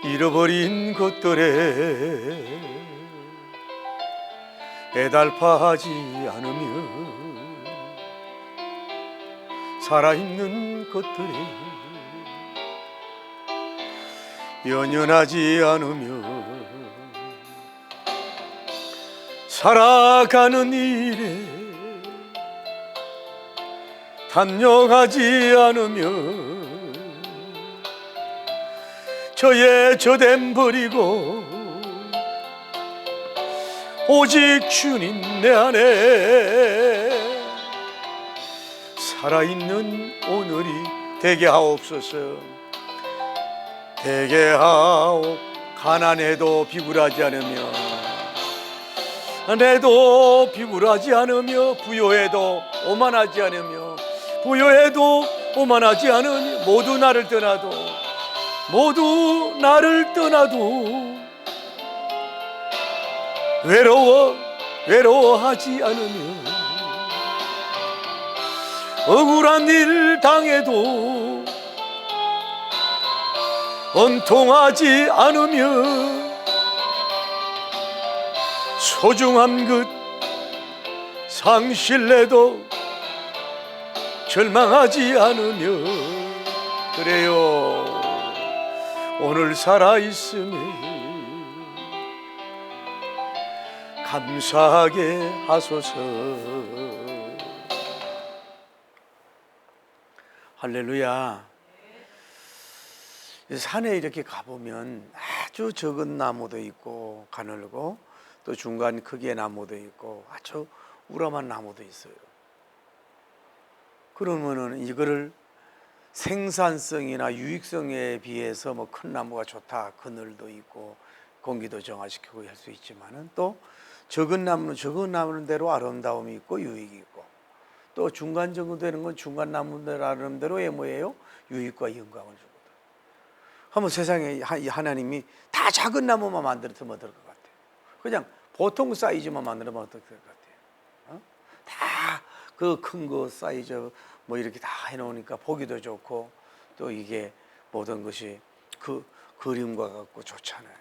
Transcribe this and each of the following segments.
잃어버린 것들에 애달파하지 않으며 살아있는 것들에 연연하지 않으며 살아가는 일에 탐욕하지 않으며 저의 저됨 버리고 오직 주님 내 안에 살아있는 오늘이 되게 하옵소서. 되게 하옵. 가난해도 비굴하지 않으며 내도 비굴하지 않으며 부요해도 오만하지 않으며 부요해도 오만하지 않으며 모두 나를 떠나도 외로워하지 않으며 억울한 일 당해도 원통하지 않으며 소중한 것 상실해도 절망하지 않으며 그래요. 오늘 살아있음에 감사하게 하소서. 할렐루야. 산에 이렇게 가보면 아주 적은 나무도 있고 가늘고 또 중간 크기의 나무도 있고 아주 우람한 나무도 있어요. 그러면은 이거를 생산성이나 유익성에 비해서 뭐 큰 나무가 좋다, 그늘도 있고 공기도 정화시키고 할 수 있지만은 또 적은 나무는 대로 아름다움이 있고 유익이 있고 또 중간 정도 되는 건 중간 나무들 나름대로의 뭐예요? 유익과 영광을 주거든. 한번 세상에 하나님이 다 작은 나무만 만들었으면 어떨 것 같아요? 그냥 보통 사이즈만 만들면 어떨 것 같아요? 다 그 큰 거 사이즈 뭐 이렇게 다 해놓으니까 보기도 좋고 또 이게 모든 것이 그 그림과 같고 좋잖아요.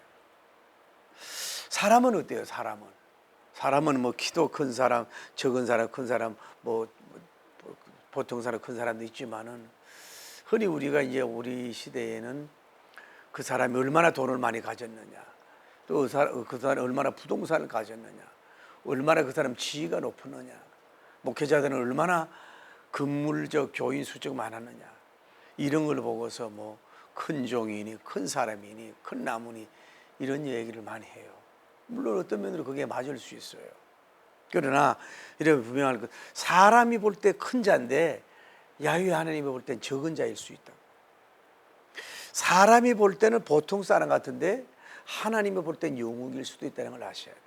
사람은 어때요? 사람은 뭐 키도 큰 사람, 적은 사람, 큰 사람, 뭐 보통 사람, 큰 사람도 있지만은 흔히 우리가 이제 우리 시대에는 그 사람이 얼마나 돈을 많이 가졌느냐, 또 그 사람이 얼마나 부동산을 가졌느냐, 얼마나 그 사람 지위가 높으느냐, 목회자들은 얼마나 건물적 교인 수적 많았느냐, 이런 걸 보고서 뭐 큰 종이니 큰 사람이니 큰 나무니 이런 얘기를 많이 해요. 물론 어떤 면으로 그게 맞을 수 있어요. 그러나 이렇게 분명할 것, 사람이 볼 때 큰 자인데 야훼 하나님이 볼 땐 적은 자일 수 있다. 사람이 볼 때는 보통 사람 같은데 하나님이 볼 땐 영웅일 수도 있다는 걸 아셔야 돼요.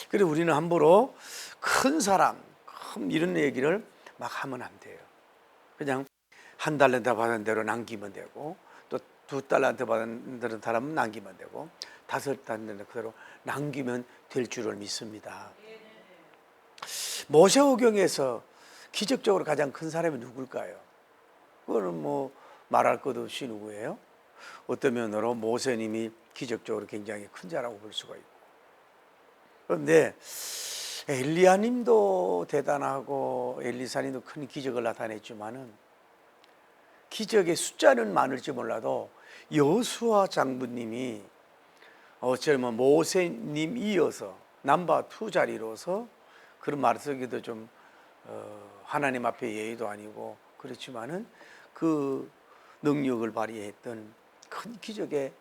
그래서 우리는 함부로 큰 사람, 이런 얘기를 막 하면 안 돼요. 그냥 한 달란트 받은 대로 남기면 되고 또 2달란트 받은 사람은 남기면 되고 5달란트 그대로 남기면 될 줄을 믿습니다. 모세오경에서 기적적으로 가장 큰 사람이 누굴까요? 그거는 뭐 말할 것 없이 누구예요? 어떤 면으로 모세님이 기적적으로 굉장히 큰 자라고 볼 수가 있고, 그런데 엘리야님도 대단하고 엘리사님도 큰 기적을 나타냈지만은 기적의 숫자는 많을지 몰라도 여수아 장군님이 어쩌면 모세님 이어서 넘버 2 자리로서 그런 말 쓰기도 좀 하나님 앞에 예의도 아니고 그렇지만은 그 능력을 발휘했던 큰 기적의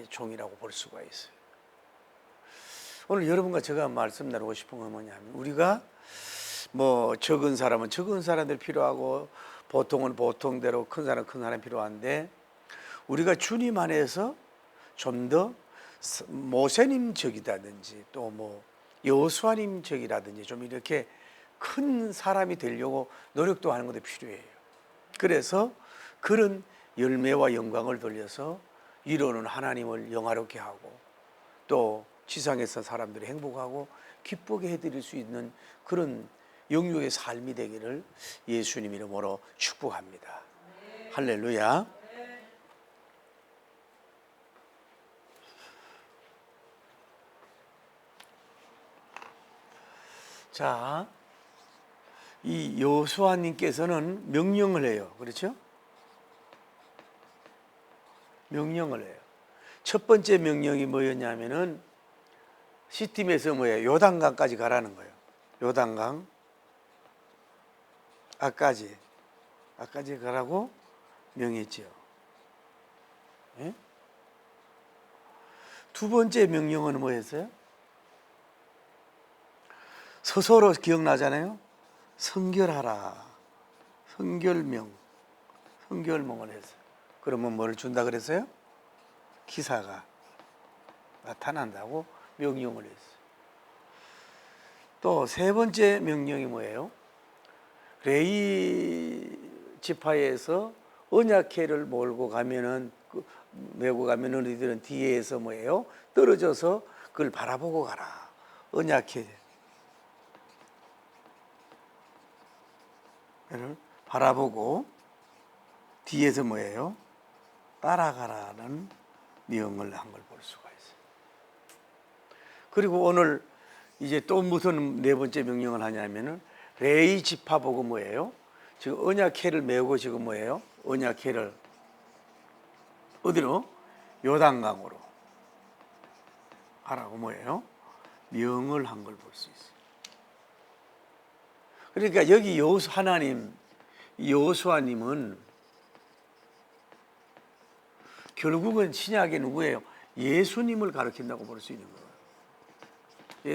종이라고 볼 수가 있어요. 오늘 여러분과 제가 말씀 나누고 싶은 건 뭐냐면, 우리가 뭐 적은 사람은 적은 사람들 필요하고 보통은 보통대로 큰 사람은 큰 사람 필요한데, 우리가 주님 안에서 좀 더 모세님 적이라든지 또 뭐 여호수아님 적이라든지 좀 이렇게 큰 사람이 되려고 노력도 하는 것도 필요해요. 그래서 그런 열매와 영광을 돌려서 이루는 하나님을 영화롭게 하고 또 지상에서 사람들이 행복하고 기쁘게 해드릴 수 있는 그런 영육의 삶이 되기를 예수님 이름으로 축복합니다. 할렐루야. 자, 이 여호수아님께서는 명령을 해요. 그렇죠? 명령을 해요. 첫 번째 명령이 뭐였냐면은 시팀에서 뭐예요? 요단강까지 가라는 거예요. 요단강 앞까지 가라고 명했지요. 예? 두 번째 명령은 뭐였어요? 서서로 기억나잖아요. 성결하라. 성결명을 했어요. 그러면 뭘 준다 그랬어요? 기사가 나타난다고 명령을 했어요. 또 세 번째 명령이 뭐예요? 레위 지파에서 언약궤를 몰고 가면은 메고 가면은 너희들은 뒤에서 뭐예요? 떨어져서 그걸 바라보고 가라. 언약궤를 바라보고 뒤에서 뭐예요? 따라가라는 명을 한 걸 볼 수가 있어요. 그리고 오늘 이제 또 무슨 네 번째 명령을 하냐면은 레위 지파 보고 뭐예요? 지금 언약궤를 메고 지금 뭐예요? 언약궤를 어디로? 요단강으로 가라고 뭐예요? 명을 한 걸 볼 수 있어요. 그러니까 여기 여호수아님은 결국은 신약의 누구예요? 예수님을 가리킨다고 볼 수 있는 거예요.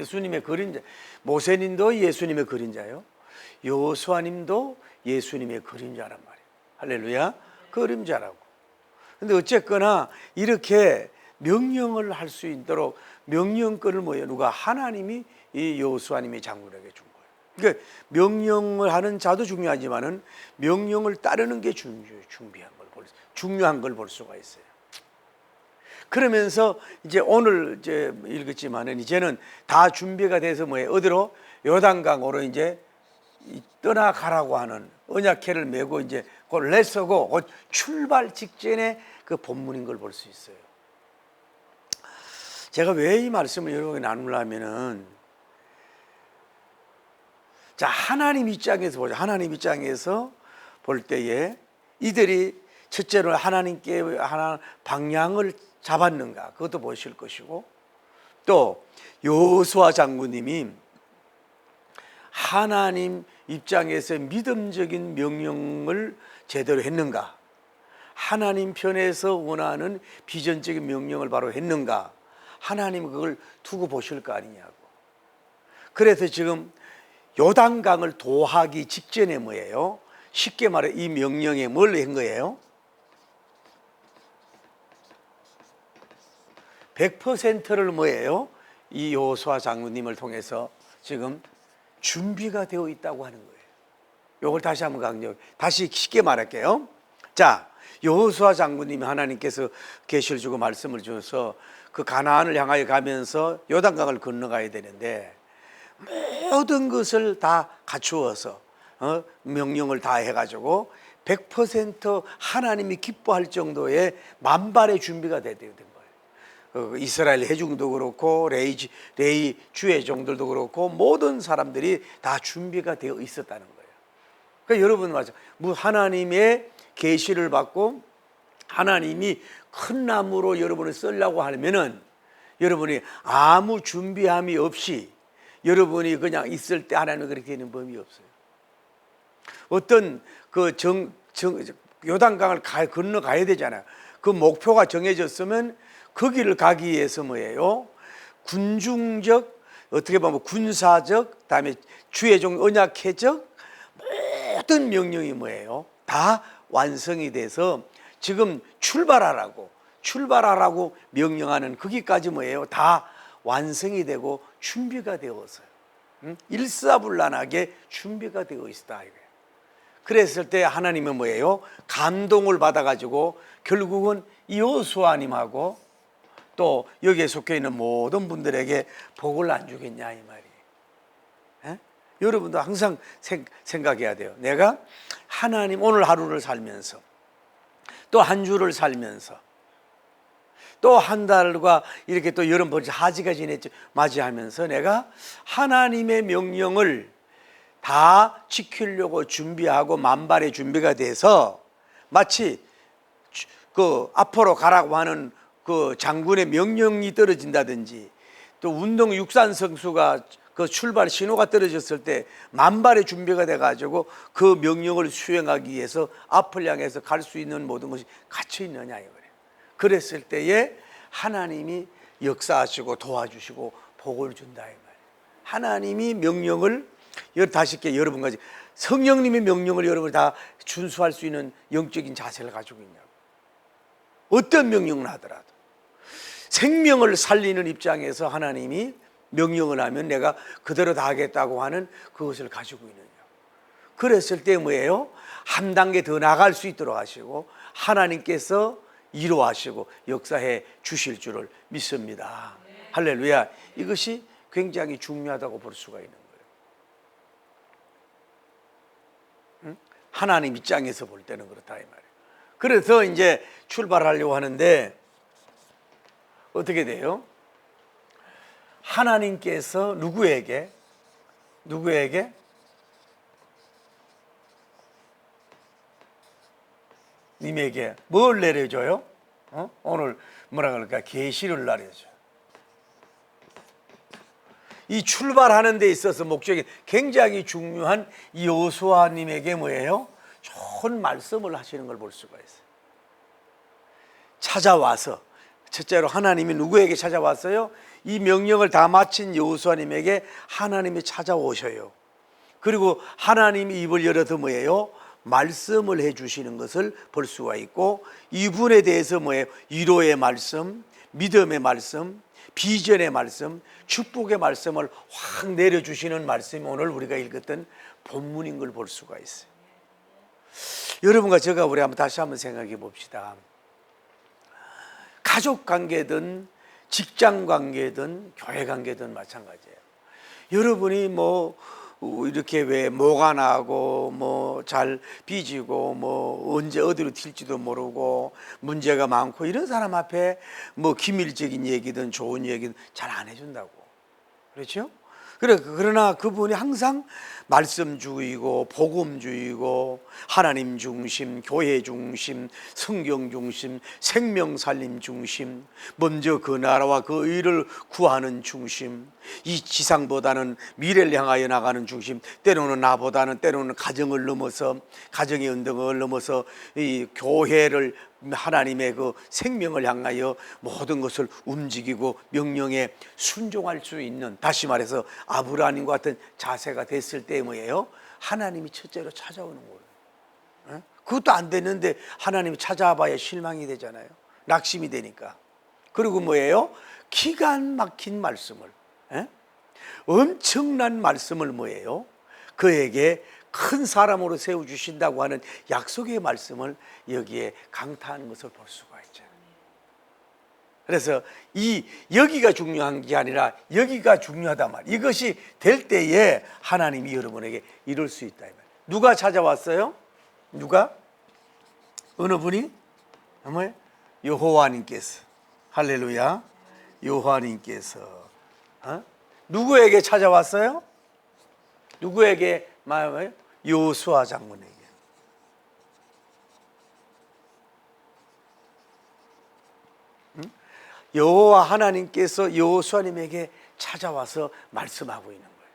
예수님의 그림자. 모세님도 예수님의 그림자예요. 여호수아님도 예수님의 그림자란 말이에요. 할렐루야. 그림자라고. 근데 어쨌거나 이렇게 명령을 할 수 있도록 명령권을 뭐예요? 누가? 하나님이 이 여호수아님의 장군에게 준 거예요. 그러니까 명령을 하는 자도 중요하지만은 명령을 따르는 게 중요한 걸 볼 수가 있어요. 그러면서 이제 오늘 이제 읽었지만은 이제는 다 준비가 돼서 뭐예요? 어디로? 요단강으로 이제 떠나가라고 하는 언약궤를 메고 이제 곧 렛츠고 곧 출발 직전에 그 본문인 걸 볼 수 있어요. 제가 왜 이 말씀을 여러분에게 나누려면은 자, 하나님 입장에서 보죠. 하나님 입장에서 볼 때에 이들이 첫째로 하나님께 하나 방향을 잡았는가 그것도 보실 것이고, 또 여호수아 장군님이 하나님 입장에서 믿음적인 명령을 제대로 했는가, 하나님 편에서 원하는 비전적인 명령을 바로 했는가, 하나님 그걸 두고 보실 거 아니냐고. 그래서 지금 요단강을 도하기 직전에 뭐예요? 쉽게 말해 이 명령에 뭘 한 거예요? 100%를 뭐예요? 이 여호수아 장군님을 통해서 지금 준비가 되어 있다고 하는 거예요. 이걸 다시 한번 다시 쉽게 말할게요. 자, 여호수아 장군님이 하나님께서 계시를 주고 말씀을 주셔서 그 가나안을 향하여 가면서 요단강을 건너가야 되는데 모든 것을 다 갖추어서 명령을 다 해가지고 100% 하나님이 기뻐할 정도의 만발의 준비가 되어야 된 거예요. 이스라엘 회중도 그렇고 레위 주회종들도 그렇고 모든 사람들이 다 준비가 되어 있었다는 거예요. 그러니까 여러분 맞아. 하나님의 계시를 받고 하나님이 큰 나무로 여러분을 쓰려고 하면은 여러분이 아무 준비함이 없이 여러분이 그냥 있을 때 하나님은 그렇게 되는 법이 없어요. 어떤 요단강을 건너가야 되잖아요. 그 목표가 정해졌으면 거기를 가기 위해서 뭐예요? 군중적, 어떻게 보면 군사적, 그다음에 주의종 언약회적 모든 명령이 뭐예요? 다 완성이 돼서 지금 출발하라고 명령하는 거기까지 뭐예요? 다 완성이 되고 준비가 되었어요. 일사불란하게 준비가 되어 있다 이거예요. 그랬을 때 하나님은 뭐예요? 감동을 받아가지고 결국은 여호수아님하고 또 여기에 속해 있는 모든 분들에게 복을 안 주겠냐 이 말이에요. 에? 여러분도 항상 생각해야 돼요. 내가 하나님 오늘 하루를 살면서 또 한 주를 살면서 또 한 달과 이렇게 또 여름 벌써 하지가 지냈죠. 맞이하면서 내가 하나님의 명령을 다 지키려고 준비하고 만발의 준비가 돼서 마치 그 앞으로 가라고 하는 그 장군의 명령이 떨어진다든지 또 운동 육산 선수가 그 출발 신호가 떨어졌을 때 만발의 준비가 돼 가지고 그 명령을 수행하기 위해서 앞을 향해서 갈 수 있는 모든 것이 갇혀 있느냐 이거예요. 그랬을 때에 하나님이 역사하시고 도와주시고 복을 준다 이 말이에요. 하나님이 명령을 다시 여러분까지 성령님의 명령을 여러분이 다 준수할 수 있는 영적인 자세를 가지고 있냐고. 어떤 명령을 하더라도 생명을 살리는 입장에서 하나님이 명령을 하면 내가 그대로 다 하겠다고 하는 그것을 가지고 있느냐. 그랬을 때 뭐예요? 한 단계 더 나갈 수 있도록 하시고 하나님께서 이루하시고 역사해 주실 줄을 믿습니다. 할렐루야. 이것이 굉장히 중요하다고 볼 수가 있는 거예요. 하나님 입장에서 볼 때는 그렇다 이 말이에요. 그래서 이제 출발하려고 하는데 어떻게 돼요? 하나님께서 누구에게 님에게 뭘 내려줘요? 오늘 뭐라 그럴까? 계시를 내려줘요. 이 출발하는 데 있어서 목적이 굉장히 중요한 여호수아님에게 뭐예요? 좋은 말씀을 하시는 걸 볼 수가 있어요. 찾아와서 첫째로 하나님이 누구에게 찾아왔어요? 이 명령을 다 마친 여호수아님에게 하나님이 찾아오셔요. 그리고 하나님이 입을 열어서 뭐예요? 말씀을 해주시는 것을 볼 수가 있고 이분에 대해서 뭐예요? 위로의 말씀, 믿음의 말씀, 비전의 말씀, 축복의 말씀을 확 내려주시는 말씀이 오늘 우리가 읽었던 본문인 걸 볼 수가 있어요. 여러분과 제가 우리 다시 한번 생각해 봅시다. 가족 관계든 직장 관계든 교회 관계든 마찬가지예요. 여러분이 뭐 이렇게 왜 뭐가 나고 뭐 잘 삐지고 뭐 언제 어디로 튈지도 모르고 문제가 많고 이런 사람 앞에 뭐 기밀적인 얘기든 좋은 얘기든 잘 안 해준다고. 그렇죠? 그러나 그분이 항상 말씀주의고 복음주의고 하나님 중심, 교회 중심, 성경 중심, 생명 살림 중심, 먼저 그 나라와 그 의를 구하는 중심, 이 지상보다는 미래를 향하여 나가는 중심, 때로는 나보다는 때로는 가정을 넘어서 가정의 언덕을 넘어서 이 교회를 하나님의 그 생명을 향하여 모든 것을 움직이고 명령에 순종할 수 있는, 다시 말해서 아브라함과 같은 자세가 됐을 때 뭐예요? 하나님이 첫째로 찾아오는 거예요. 그것도 안 됐는데 하나님이 찾아봐야 실망이 되잖아요. 낙심이 되니까. 그리고 뭐예요? 기가 막힌 말씀을, 엄청난 말씀을 뭐예요? 그에게 큰 사람으로 세워주신다고 하는 약속의 말씀을 여기에 강타하는 것을 볼 수가 있잖아요. 그래서 여기가 중요한 게 아니라 여기가 중요하단 말이에요. 이것이 될 때에 하나님이 여러분에게 이룰 수 있다. 누가 찾아왔어요? 누가? 어느 분이? 여호와님께서. 할렐루야. 여호와님께서 누구에게 찾아왔어요? 누구에게 말해요? 여호수아 장군에게. 여호와 하나님께서 여호수아님에게 찾아와서 말씀하고 있는 거예요.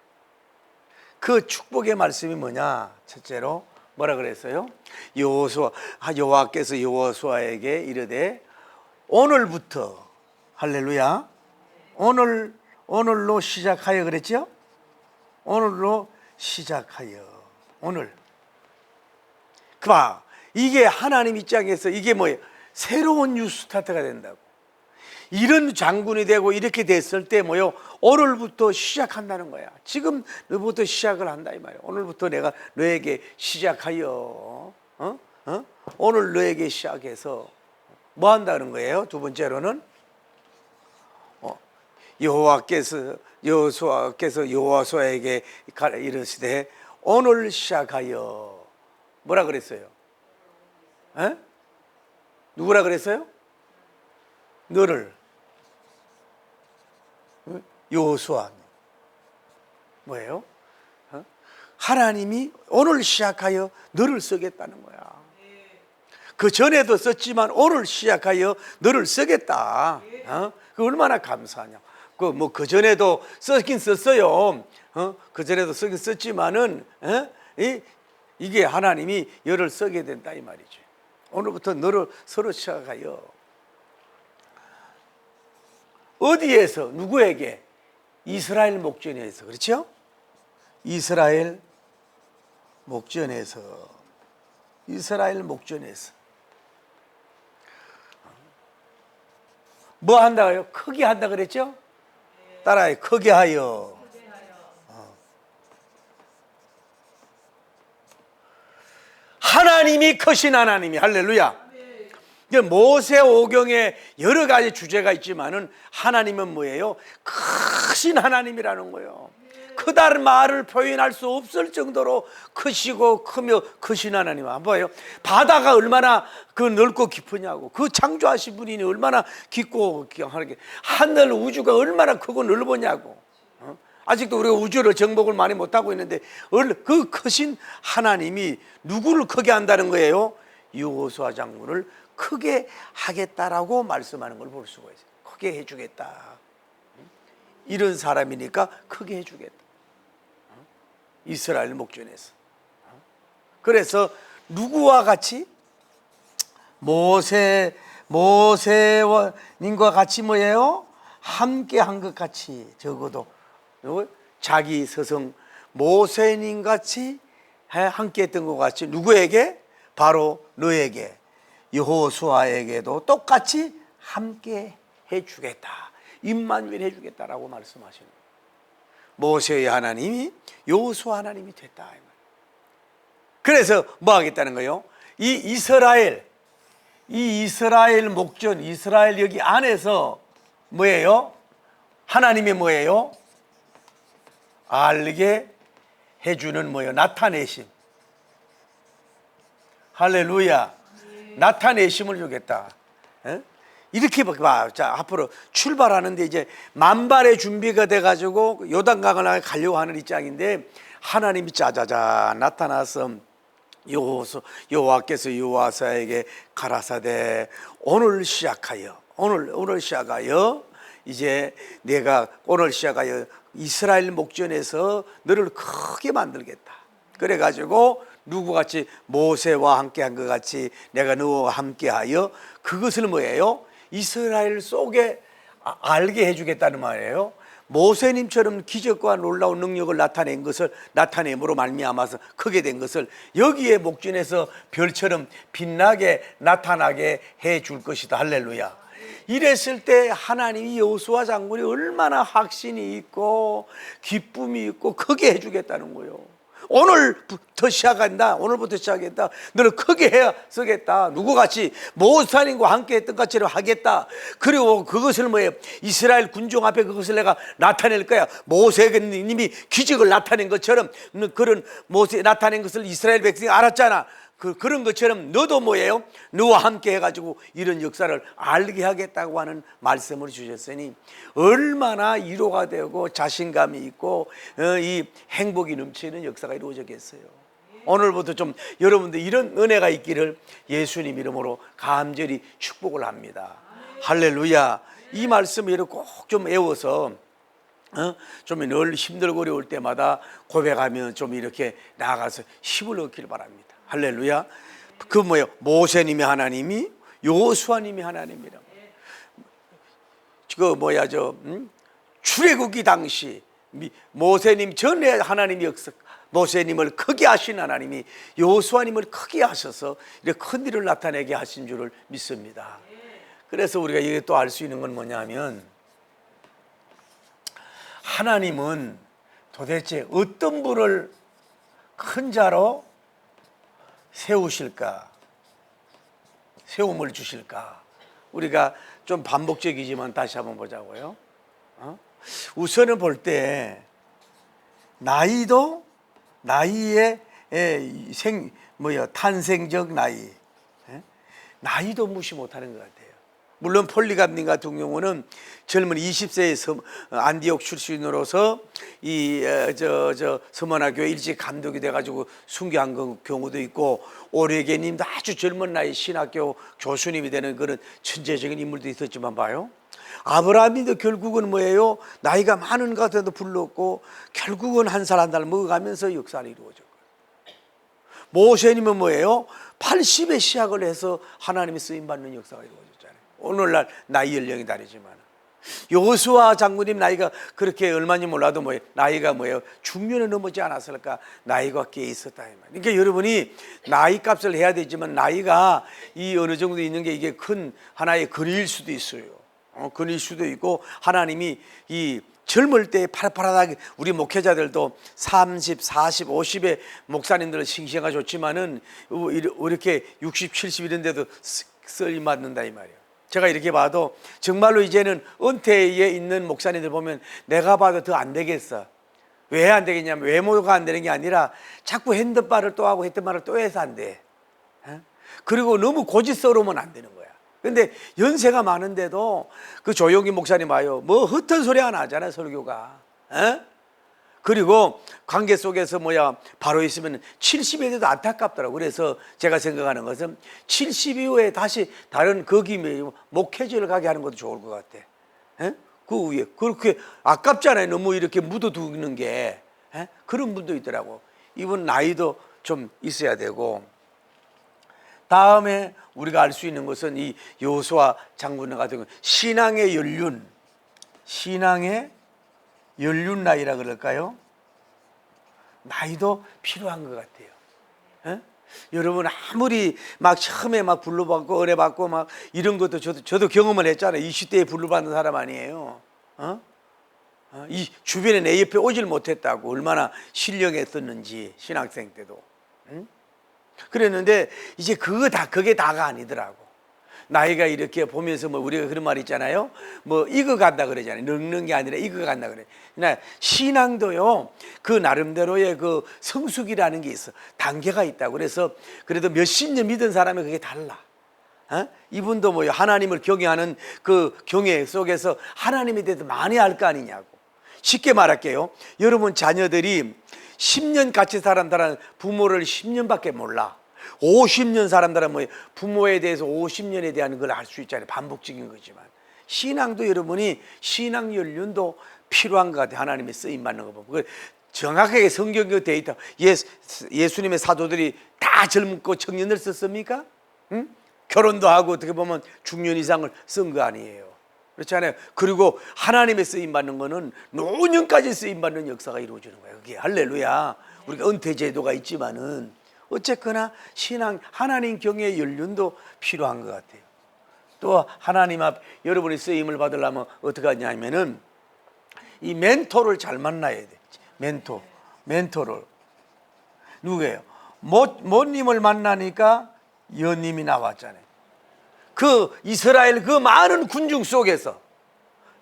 그 축복의 말씀이 뭐냐? 첫째로 뭐라 그랬어요? 여호와께서 여호수아에게 이르되 오늘부터, 할렐루야, 오늘로 시작하여 그랬죠? 오늘로 시작하여. 오늘 봐, 이게 하나님 입장에서 이게 뭐예요? 새로운 뉴스타트가 된다고. 이런 장군이 되고 이렇게 됐을 때 뭐요? 오늘부터 시작한다는 거야. 지금 너부터 시작을 한다 이 말이야. 오늘부터 내가 너에게 시작하여 오늘 너에게 시작해서 뭐 한다는 거예요? 두 번째로는 여호와께서 여호수아에게 이르시되 오늘 시작하여 뭐라 그랬어요? 누구라 그랬어요? 너를 여호수아 뭐예요? 하나님이 오늘 시작하여 너를 쓰겠다는 거야. 그 전에도 썼지만 오늘 시작하여 너를 쓰겠다. 그 얼마나 감사하냐. 그 전에도 쓰긴 썼어요. 그 전에도 쓰긴 썼지만은 이게 하나님이 너를 쓰게 된다 이 말이죠. 오늘부터 너를 서로 시작하여 어디에서 누구에게? 이스라엘 목전에서. 그렇죠? 이스라엘 목전에서. 이스라엘 목전에서 뭐 한다고요? 크게 한다 그랬죠? 따라해. 크게 하여. 하나님이 크신 하나님이. 할렐루야. 모세 오경에 여러 가지 주제가 있지만은 하나님은 뭐예요? 크신 하나님이라는 거예요. 크다는 말을 표현할 수 없을 정도로 크시고 크며 크신 하나님. 안 보여요? 바다가 얼마나 그 넓고 깊으냐고. 그 창조하신 분이 얼마나 깊고 하게. 하늘 우주가 얼마나 크고 넓으냐고. 아직도 우리가 우주를 정복을 많이 못하고 있는데 그 크신 하나님이 누구를 크게 한다는 거예요? 여호수아 장군을 크게 하겠다라고 말씀하는 걸 볼 수가 있어요. 크게 해주겠다. 이런 사람이니까 크게 해주겠다. 이스라엘 목전에서. 그래서 누구와 같이? 모세님과 같이 뭐예요? 함께 한 것 같이. 적어도 자기 스승 모세님 같이 함께 했던 것 같이. 누구에게? 바로 너에게, 여호수아에게도 똑같이 함께 해주겠다. 임마누엘 해주겠다라고 말씀하시는 거예요. 모세의 하나님이 여호수아 하나님이 됐다. 그래서 뭐 하겠다는 거예요? 이 이스라엘 목전, 이스라엘 여기 안에서 뭐예요? 하나님이 뭐예요? 알게 해주는 뭐예요? 나타내심. 할렐루야. 나타내심을 주겠다. 이렇게 봐. 자, 앞으로 출발하는데 이제 만발의 준비가 돼가지고 요단강을 가려고 하는 입장인데 하나님이 짜자자 나타나서 여호와께서 여호수아에게 가라사대 오늘 시작하여 이제 내가 오늘 시작하여 이스라엘 목전에서 너를 크게 만들겠다. 그래가지고 누구같이 모세와 함께 한 것 같이 내가 너와 함께하여 그것을 뭐예요? 이스라엘 속에 알게 해주겠다는 말이에요. 모세님처럼 기적과 놀라운 능력을 나타낸 것을 나타냄으로 말미암아서 크게 된 것을 여기에 목전에서 별처럼 빛나게 나타나게 해줄 것이다. 할렐루야. 이랬을 때 하나님이 여호수아 장군이 얼마나 확신이 있고 기쁨이 있고 크게 해주겠다는 거예요. 오늘부터 시작한다. 너를 크게 해 쓰겠다. 누구같이 모세님과 함께 했던 것처럼 하겠다. 그리고 그것을 뭐예요? 이스라엘 군종 앞에 그것을 내가 나타낼 거야. 모세님이 기적을 나타낸 것처럼 그런 모세 나타낸 것을 이스라엘 백성이 알았잖아. 그런 것처럼 너도 뭐예요? 너와 함께 해가지고 이런 역사를 알게 하겠다고 하는 말씀을 주셨으니 얼마나 위로가 되고 자신감이 있고 이 행복이 넘치는 역사가 이루어졌겠어요. 오늘부터 좀 여러분들 이런 은혜가 있기를 예수님 이름으로 간절히 축복을 합니다. 할렐루야. 이 말씀을 꼭 좀 외워서 좀 늘 힘들고 어려울 때마다 고백하면 좀 이렇게 나아가서 힘을 얻기를 바랍니다. 할렐루야. 그 뭐예요? 모세님이 하나님이 여호수아님이 하나님이라. 출애굽기 당시 모세님 전에 하나님이 모세님을 크게 하신 하나님이 여호수아님을 크게 하셔서 이렇게 큰 일을 나타내게 하신 줄을 믿습니다. 그래서 우리가 이게 또 알 수 있는 건 뭐냐면 하나님은 도대체 어떤 분을 큰 자로 세우실까? 세움을 주실까? 우리가 좀 반복적이지만 다시 한번 보자고요. 우선은 볼 때 나이의 탄생적 나이도 무시 못하는 것 같아요. 물론 폴리감님 같은 경우는 젊은 20세에서 안디옥 출신으로서 이 서머나 교회 일찍 감독이 돼가지고 순교한 경우도 있고, 오레게님도 아주 젊은 나이 신학교 교수님이 되는 그런 천재적인 인물도 있었지만 봐요, 아브라함도 결국은 뭐예요? 나이가 많은 것 같아도 불렀고 결국은 한 살 한 살 먹어가면서 역사를 이루어졌고, 모세님은 뭐예요? 80에 시작을 해서 하나님의 쓰임받는 역사가 이루어졌잖아요. 오늘날 나이 연령이 다르지만 여호수아 장군님 나이가 그렇게 얼마인지 몰라도 뭐예요? 나이가 뭐예요? 중년에 넘지 않았을까? 나이가 꽤 있었다 이 말이에요. 그러니까 여러분이 나이 값을 해야 되지만 나이가 이 어느 정도 있는 게 이게 큰 하나의 근일 수도 있어요. 근일 수도 있고, 하나님이 이 젊을 때 팔팔하게, 우리 목회자들도 30, 40, 50의 목사님들은 싱싱하가 좋지만은 이렇게 60, 70 이런 데도 쓰임 받는다 이 말이에요. 제가 이렇게 봐도 정말로 이제는 은퇴에 있는 목사님들 보면 내가 봐도 더 안 되겠어. 왜 안 되겠냐면 외모가 안 되는 게 아니라 자꾸 핸드바를 또 하고 핸드바를 또 해서 안 돼. 그리고 너무 고집스러우면 안 되는 거야. 근데 연세가 많은데도 그 조용기 목사님 와요. 뭐 흩은 소리 하나 하잖아요, 설교가. 그리고 관계 속에서 바로 있으면 70에 돼도 안타깝더라고. 그래서 제가 생각하는 것은 70 이후에 다시 다른 거기 목회지를 가게 하는 것도 좋을 것 같아. 그 위에 그렇게 아깝잖아요. 너무 이렇게 묻어두는 게. 그런 분도 있더라고. 이분 나이도 좀 있어야 되고. 다음에 우리가 알 수 있는 것은 이 여호수아 장군 같은 경우 신앙의 연륜 나이라 그럴까요? 나이도 필요한 것 같아요. 여러분 아무리 막 처음에 막 불러받고 은혜받고 막 이런 것도 저도 경험을 했잖아요. 20대에 불러받는 사람 아니에요. 이 주변에 내 옆에 오질 못했다고 얼마나 신령했었는지, 신학생 때도. 그랬는데 이제 그게 다가 아니더라고. 나이가 이렇게 보면서 우리가 그런 말 있잖아요. 익어간다 그러잖아요. 늙는 게 아니라 익어간다 그래. 그러나 신앙도요, 그 나름대로의 그 성숙이라는 게 있어. 단계가 있다고. 그래서 그래도 몇십 년 믿은 사람이 그게 달라. 이분도 하나님을 경외하는 그 경외 속에서 하나님에 대해서 많이 알 거 아니냐고. 쉽게 말할게요. 여러분 자녀들이 10년 같이 살은 부모를 10년밖에 몰라. 50년 사람들은 부모에 대해서 50년에 대한 걸 알 수 있잖아요. 반복적인 거지만 신앙도 여러분이 신앙 연륜도 필요한 것 같아요. 하나님의 쓰임 받는 거 보면 정확하게 성경의 데이터, 예수님의 사도들이 다 젊고 청년을 썼습니까? 결혼도 하고 어떻게 보면 중년 이상을 쓴 거 아니에요. 그렇잖아요. 그리고 하나님의 쓰임 받는 거는 노년까지 쓰임 받는 역사가 이루어지는 거예요. 그게 할렐루야. 우리가 은퇴 제도가 있지만은 어쨌거나 신앙, 하나님 경외의 연륜도 필요한 것 같아요. 또 하나님 앞 여러분이 쓰임을 받으려면 어떻게 하냐면은 이 멘토를 잘 만나야 돼. 멘토를. 누구예요? 모님을 만나니까 여님이 나왔잖아요. 그 이스라엘 그 많은 군중 속에서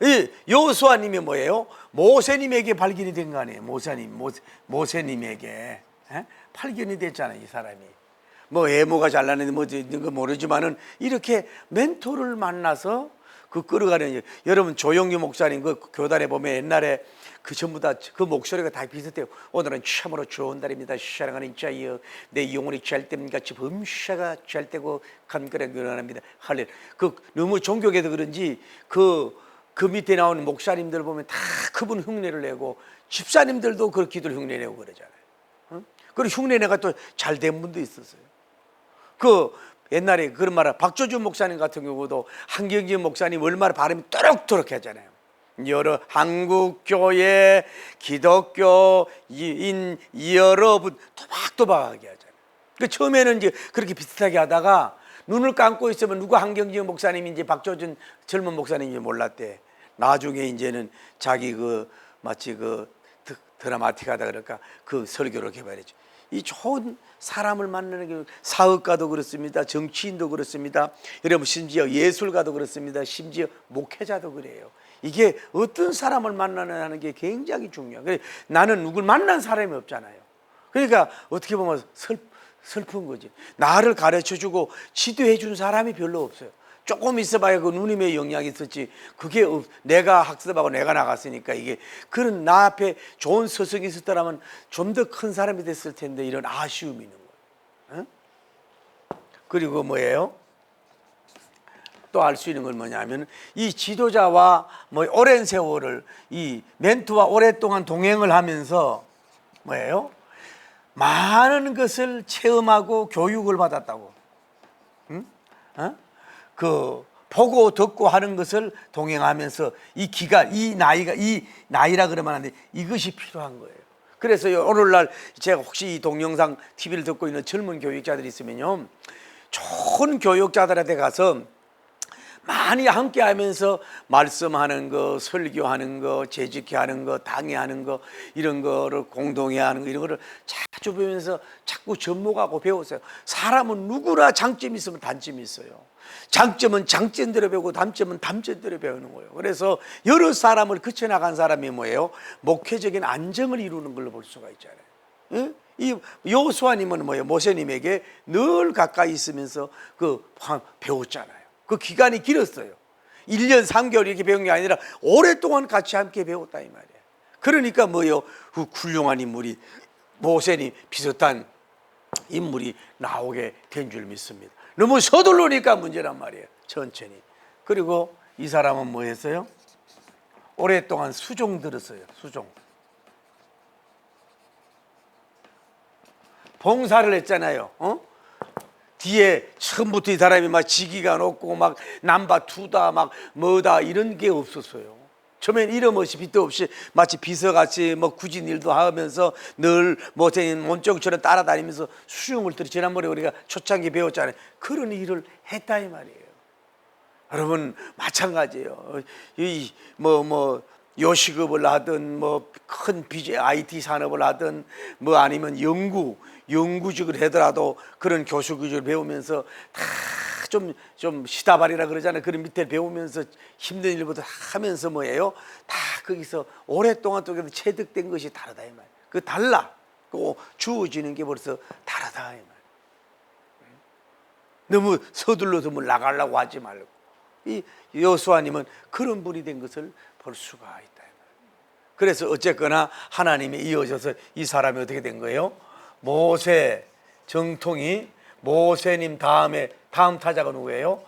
이 여호수아님이 뭐예요? 모세님에게 발견이 된 거 아니에요? 모세님에게 발견이 됐잖아요. 이 사람이 외모가 잘나는데 있는 거 모르지만은 이렇게 멘토를 만나서 끌어가는. 여러분 조용기 목사님 그 교단에 보면 옛날에 그 전부 다 그 목소리가 다 비슷해요. 오늘은 참으로 좋은 날입니다. 사랑하는 자여, 내 영혼이 잘 때문같이 범샤가 잘 때고 간결하게 변합니다. 할렐. 너무 존경해서 그런지 그 밑에 나오는 목사님들 보면 다 그분 흉내를 내고 집사님들도 그 기도를 흉내 내고 그러잖아요. 그리고 흉내 내가 또 잘 된 분도 있었어요. 옛날에 그런 말, 박조준 목사님 같은 경우도 한경진 목사님 얼마나 발음이 또록또록 하잖아요. 여러 한국교회 기독교인 여러분 토박토박하게 하잖아요. 처음에는 이제 그렇게 비슷하게 하다가 눈을 감고 있으면 누가 한경진 목사님인지 박조준 젊은 목사님인지 몰랐대. 나중에 이제는 자기 마치 드라마틱하다 그럴까 설교를 개발했죠. 이 좋은 사람을 만나는 게 사업가도 그렇습니다. 정치인도 그렇습니다. 여러분 심지어 예술가도 그렇습니다. 심지어 목회자도 그래요. 이게 어떤 사람을 만나는 게 굉장히 중요해요. 나는 누굴 만난 사람이 없잖아요. 그러니까 어떻게 보면 슬픈 거지. 나를 가르쳐주고 지도해 준 사람이 별로 없어요. 조금 있어봐야 그 누님의 영향이 있었지. 그게 내가 학습하고 내가 나갔으니까 이게 그런 나 앞에 좋은 서석이 있었더라면 좀 더 큰 사람이 됐을 텐데 이런 아쉬움이 있는 거예요. 그리고 뭐예요? 또 알 수 있는 건 뭐냐면 이 지도자와 뭐 오랜 세월을 이 멘토와 오랫동안 동행을 하면서 뭐예요? 많은 것을 체험하고 교육을 받았다고. 그 보고 듣고 하는 것을 동행하면서 이 기간, 이 나이라 그러면 안 돼. 이것이 필요한 거예요. 그래서 오늘날 제가 혹시 이 동영상 TV를 듣고 있는 젊은 교육자들이 있으면요, 좋은 교육자들한테 가서 많이 함께 하면서 말씀하는 거, 설교하는 거, 재직해 하는 거, 당회하는 거, 이런 거를 공동해 하는 거, 이런 거를 자주 배우면서 자꾸 접목하고 배웠어요. 사람은 누구나 장점이 있으면 단점이 있어요. 장점은 장점대로 배우고 단점은 단점대로 배우는 거예요. 그래서 여러 사람을 거쳐나간 사람이 뭐예요? 목회적인 안정을 이루는 걸로 볼 수가 있잖아요. 예? 이 여호수아님은 뭐예요? 모세님에게 늘 가까이 있으면서 배웠잖아요. 그 기간이 길었어요. 1년 3개월 이렇게 배운 게 아니라 오랫동안 같이 함께 배웠다 이 말이에요. 그러니까 뭐예요? 그 훌륭한 인물이 모세님 비슷한 인물이 나오게 된 줄 믿습니다. 너무 서둘르니까 문제란 말이에요. 천천히. 그리고 이 사람은 뭐 했어요? 오랫동안 수종 들었어요. 수종. 봉사를 했잖아요. 뒤에 처음부터 이 사람이 막 지기가 높고 막 남바 투다 막 뭐다 이런 게 없었어요. 처음엔 이름 없이 빚도 없이 마치 비서같이 뭐 굳은 일도 하면서 늘 모세님 몸종처럼 따라다니면서 수용을 들이 지난번에 우리가 초창기 배웠잖아요. 그런 일을 했다 이 말이에요. 여러분 마찬가지예요. 이 요식업을 하든 뭐 큰 BJ IT 산업을 하든 뭐 아니면 연구직을 하더라도 그런 교수직을 배우면서 다 좀 시다발이라 그러잖아요. 그런 밑에 배우면서 힘든 일부터 하면서 뭐예요? 다 거기서 오랫동안 또 체득된 것이 다르다 이 말. 그 달라. 그 주어지는 게 벌써 다르다 이 말. 너무 서둘러서 뭘 나가려고 하지 말고. 이 여호수아님은 그런 분이 된 것을 볼 수가 있다. 그래서 어쨌거나 하나님이 이어져서 이 사람이 어떻게 된 거예요? 모세 정통이 모세님 다음 타자가 누구예요?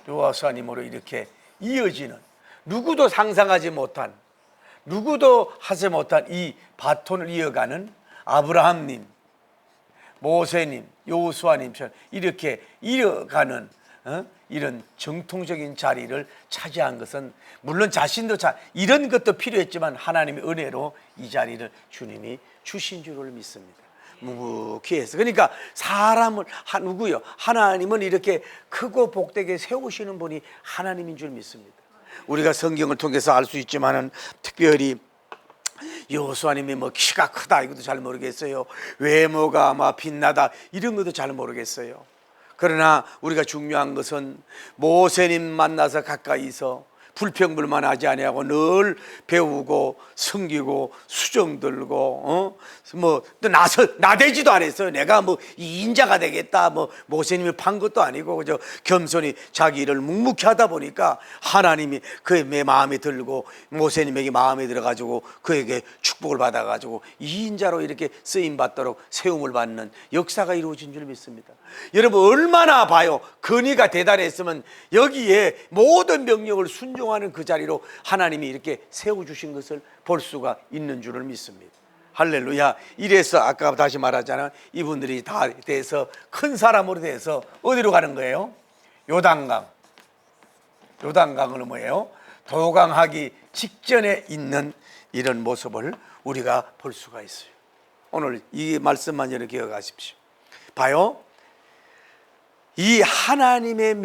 여호수아님으로 이렇게 이어지는 누구도 상상하지 못한 누구도 하지 못한 이 바톤을 이어가는 아브라함님, 모세님, 여호수아님처럼 이렇게 이어가는 이런 정통적인 자리를 차지한 것은 물론 자신도 이런 것도 필요했지만 하나님의 은혜로 이 자리를 주님이 주신 줄을 믿습니다. 묵묵히해서 그러니까 사람을 누구요? 하나님은 이렇게 크고 복되게 세우시는 분이 하나님인 줄 믿습니다. 우리가 성경을 통해서 알 수 있지만은 특별히 여호수아님이 뭐 키가 크다 이것도 잘 모르겠어요. 외모가 막 빛나다 이런 것도 잘 모르겠어요. 그러나 우리가 중요한 것은 모세님 만나서 가까이서 불평불만하지 아니하고 늘 배우고 섬기고 수정 들고 또 나대지도 않았어요. 내가 뭐 인자가 되겠다 뭐 모세님이 판 것도 아니고 그저 겸손히 자기 일을 묵묵히 하다 보니까 하나님이 그의 마음에 들고 모세님에게 마음에 들어가지고 그에게 축복을 받아가지고 이인자로 이렇게 쓰임 받도록 세움을 받는 역사가 이루어진 줄 믿습니다. 여러분 얼마나 봐요. 근위가 대단했으면 여기에 모든 명령을 순종하는 그 자리로 하나님이 이렇게 세워주신 것을 볼 수가 있는 줄을 믿습니다. 할렐루야. 이래서 아까 다시 말하잖아요. 이분들이 다 돼서 큰 사람으로 돼서 어디로 가는 거예요? 요단강. 요단강은 뭐예요? 도강하기 직전에 있는 이런 모습을 우리가 볼 수가 있어요. 오늘 이 말씀만 여러분 기억하십시오. 봐요. 이 하나님의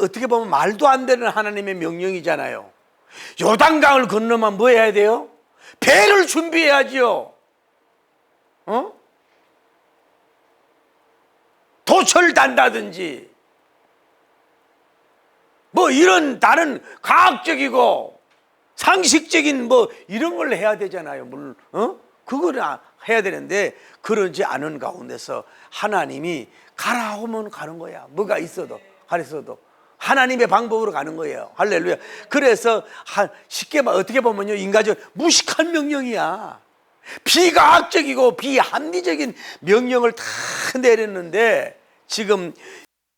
어떻게 보면 말도 안 되는 하나님의 명령이잖아요. 요단강을 건너면 뭐 해야 돼요? 배를 준비해야죠. 도철 단다든지 뭐 이런 다른 과학적이고 상식적인 뭐 이런 걸 해야 되잖아요. 그걸 해야 되는데 그러지 않은 가운데서 하나님이 가라 하면 가는 거야. 뭐가 있어도 가르쳐도 하나님의 방법으로 가는 거예요. 할렐루야. 그래서 쉽게 어떻게 보면요, 인간적 무식한 명령이야. 비과학적이고 비합리적인 명령을 다 내렸는데 지금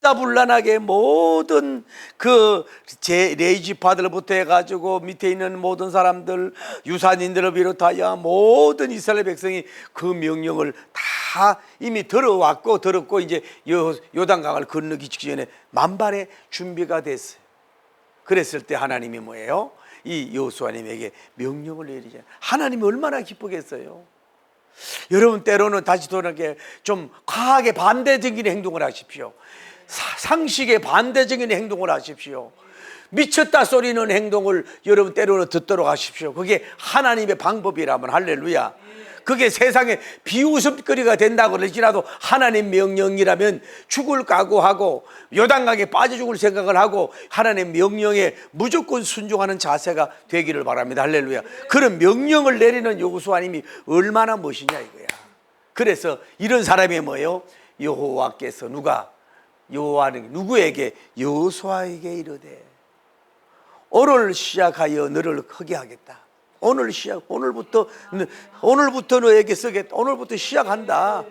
일사불란하게 모든 그 레이지파들부터 해가지고 밑에 있는 모든 사람들, 유산인들을 비롯하여 모든 이스라엘 백성이 그 명령을 다 이미 들었고 이제 요단강을 건너기 직전에 만반의 준비가 됐어요. 그랬을 때 하나님이 뭐예요? 이 여호수아님에게 명령을 내리잖아요. 하나님이 얼마나 기쁘겠어요. 여러분, 때로는 다시 돌아게 좀 과학에 반대적인 행동을 하십시오. 상식에 반대적인 행동을 하십시오. 미쳤다 소리는 행동을 여러분 때로는 듣도록 하십시오. 그게 하나님의 방법이라면 할렐루야. 그게 세상에 비웃음거리가 된다고 할지라도 하나님 명령이라면 죽을 각오하고 요단강에 빠져 죽을 생각을 하고 하나님 명령에 무조건 순종하는 자세가 되기를 바랍니다. 할렐루야. 그런 명령을 내리는 여호수아님이 얼마나 멋이냐 이거야. 그래서 이런 사람이 뭐예요? 여호와께서 여호와는 누구에게? 여호수아에게 이르되 오늘 시작하여 너를 크게 하겠다. 오늘부터 너에게 쓰겠다. 오늘부터 시작한다.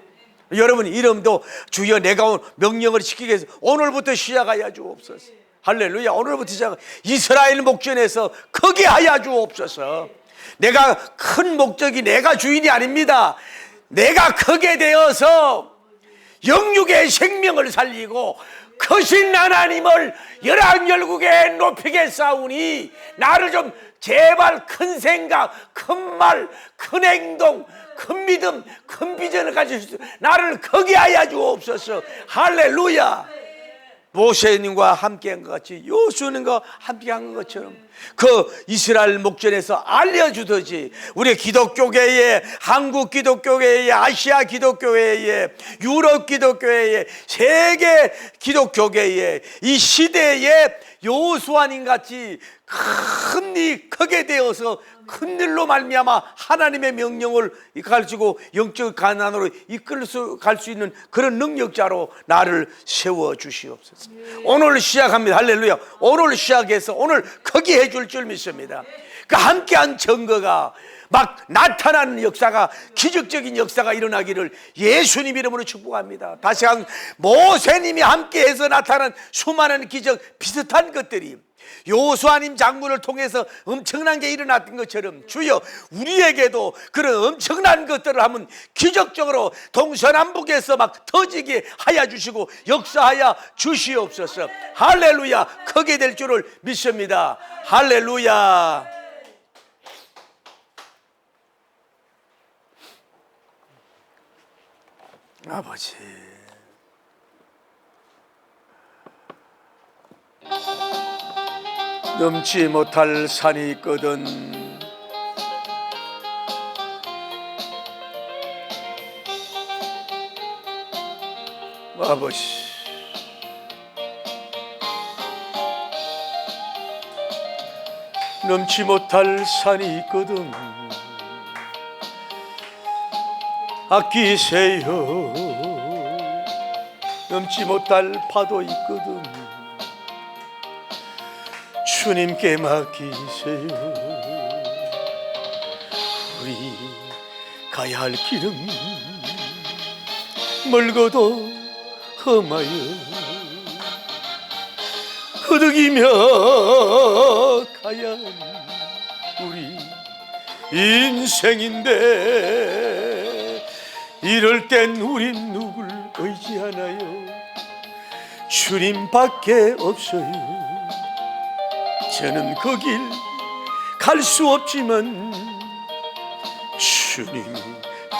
여러분 이름도 주여 내가 명령을 지키기 위해서 오늘부터 시작하여 주옵소서. 할렐루야. 오늘부터 시작. 이스라엘 목전에서 크게 하여 주옵소서. 내가 큰 목적이 내가 주인이 아닙니다. 내가 크게 되어서 영육의 생명을 살리고 크신 하나님을 열왕열국에 높이겠사오니 나를 좀 제발 큰 생각, 큰 말, 큰 행동, 큰 믿음, 큰 비전을 가질 수 있도록 나를 크게 하여 주옵소서. 할렐루야. 모세님과 함께한 것 같이 여호수아님과 함께한 것처럼 그 이스라엘 목전에서 알려주듯이 우리 기독교계에, 한국 기독교계에, 아시아 기독교계에, 유럽 기독교계에, 세계 기독교계에 이 시대에 여호수아님 같이 크게 되어서 큰 일로 말미암아 하나님의 명령을 가르치고 영적 가난으로 갈 수 있는 그런 능력자로 나를 세워 주시옵소서. 오늘 시작합니다. 할렐루야. 오늘 시작해서 오늘 크게 해줄 줄 믿습니다. 그 함께한 증거가 막 나타나는 역사가, 기적적인 역사가 일어나기를 예수님 이름으로 축복합니다. 다시 한 모세님이 함께해서 나타난 수많은 기적, 비슷한 것들이 여호수아님 장군을 통해서 엄청난 게 일어났던 것처럼 주여 우리에게도 그런 엄청난 것들을 하면 기적적으로 동서남북에서 막 터지게 하여 주시고 역사하여 주시옵소서. 할렐루야. 크게 될 줄을 믿습니다. 할렐루야. 아버지, 넘지 못할 산이 있거든 아버지, 넘지 못할 산이 있거든 아끼세요. 넘지 못할 파도 있거든 주님께 맡기세요. 우리 가야 할 길은 멀고도 험하여 허덕이며 가야 하는 우리 인생인데 이럴 땐 우린 누굴 의지하나요? 주님밖에 없어요. 저는 그 길 갈 수 없지만 주님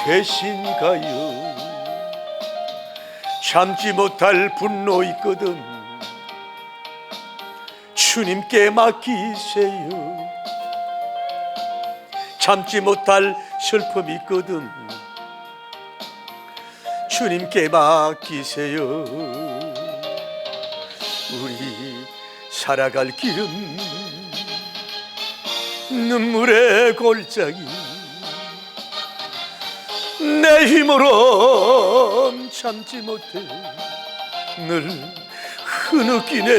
대신 가요. 참지 못할 분노 있거든 주님께 맡기세요. 참지 못할 슬픔 있거든 주님께 맡기세요. 우리 살아갈 길은 눈물의 골짜기 내 힘으로 참지 못해 늘 흐느끼네.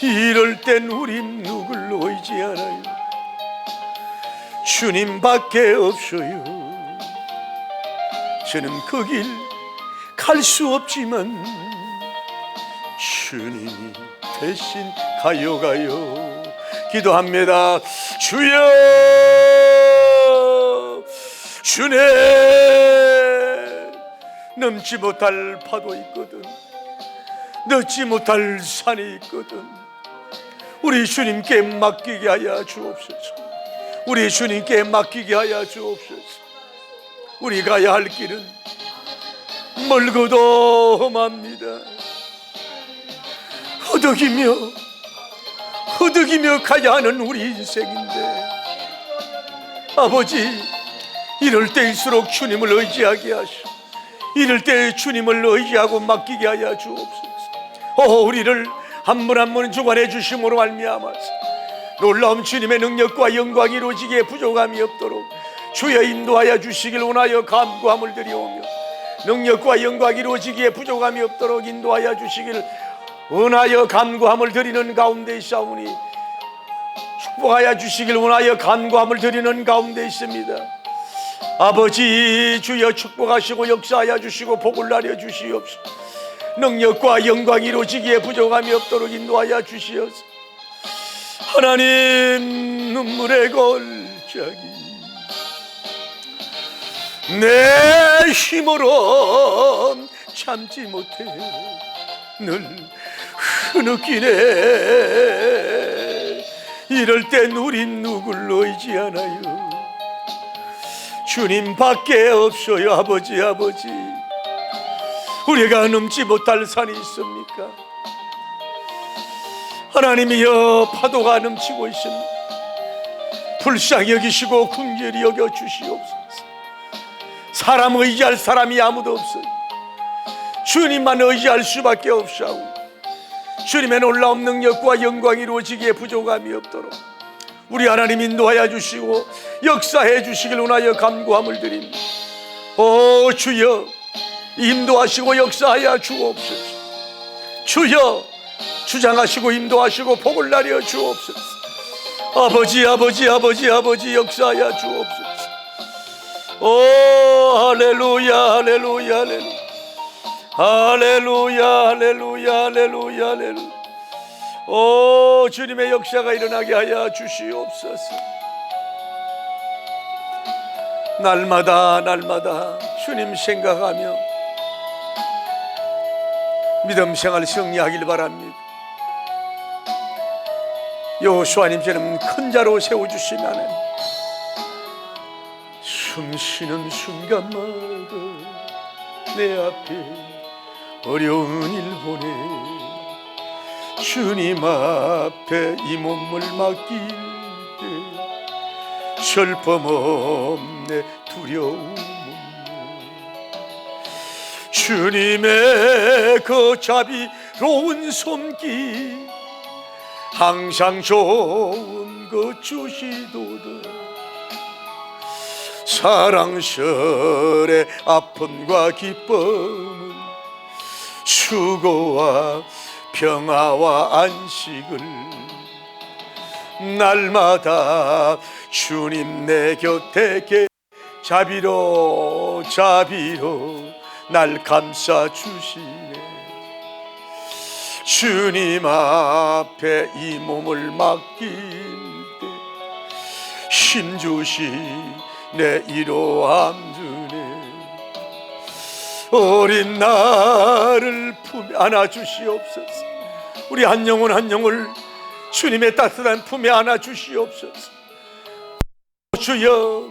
이럴 땐 우린 누굴 의지하나요? 주님밖에 없어요. 저는 그 길 갈 수 없지만 주님이 대신 가요. 기도합니다. 주여, 주님, 넘지 못할 파도 있거든, 넣지 못할 산이 있거든. 우리 주님께 맡기게 하여 주옵소서. 우리 주님께 맡기게 하여 주옵소서. 우리 가야 할 길은 멀고도 험합니다. 허덕이며 가야 하는 우리 인생인데, 아버지, 이럴 때일수록 주님을 의지하게 하시오. 이럴 때 주님을 의지하고 맡기게 하여 주옵소서. 우리를 한 분 한 분 주관해 주심으로 말미암아서 놀라운 주님의 능력과 영광이 이루어지기에 부족함이 없도록 주여 인도하여 주시길 원하여 간구함을 드리오며, 능력과 영광이 이루어지기에 부족함이 없도록 인도하여 주시길 원하여 간구함을 드리는 가운데 있사오니, 축복하여 주시길 원하여 간구함을 드리는 가운데 있습니다. 아버지, 주여 축복하시고 역사하여 주시고 복을 내려 주시옵소서. 능력과 영광이 이루어지기에 부족함이 없도록 인도하여 주시옵소서. 하나님, 눈물의 골짜기 내 힘으로 참지 못해 늘 흐느끼네. 이럴 땐 우린 누굴 의지하나요? 주님밖에 없어요. 아버지, 우리가 넘지 못할 산이 있습니까? 하나님이여, 파도가 넘치고 있습니다. 불쌍히 여기시고 긍휼히 여겨 주시옵소서. 사람 의지할 사람이 아무도 없어요. 주님만 의지할 수밖에 없사오. 주님의 놀라운 능력과 영광이 이루어지기에 부족함이 없도록 우리 하나님 인도하여 주시고 역사해 주시길 원하여 간구함을 드립니다. 주여, 인도하시고 역사하여 주옵소서. 주여, 주장하시고 인도하시고 복을 내려 주옵소서. 아버지, 역사하여 주옵소서. 할렐루야, 할렐루야, 할렐루야, 할렐루야, 할렐루야, 할렐루야. 주님의 역사가 일어나게 하여 주시옵소서. 날마다 주님 생각하며 믿음 생활 승리하길 바랍니다. 여호수아님처럼 큰 자로 세워주시면 숨쉬는 순간마다 내 앞에 어려운 일 보내 주님 앞에 이 몸을 맡길 때 슬픔 없네, 두려움 없네. 주님의 그 자비로운 손길 항상 좋은 것 주시도다. 사랑설의 아픔과 기쁨을 수고와 평화와 안식을 날마다 주님 내 곁에 자비로 날 감싸 주시네. 주님 앞에 이 몸을 맡길 때 힘주시네, 위로함 주네. 어린 나를 품에 안아주시옵소서. 우리 한 영을 주님의 따뜻한 품에 안아주시옵소서. 주여,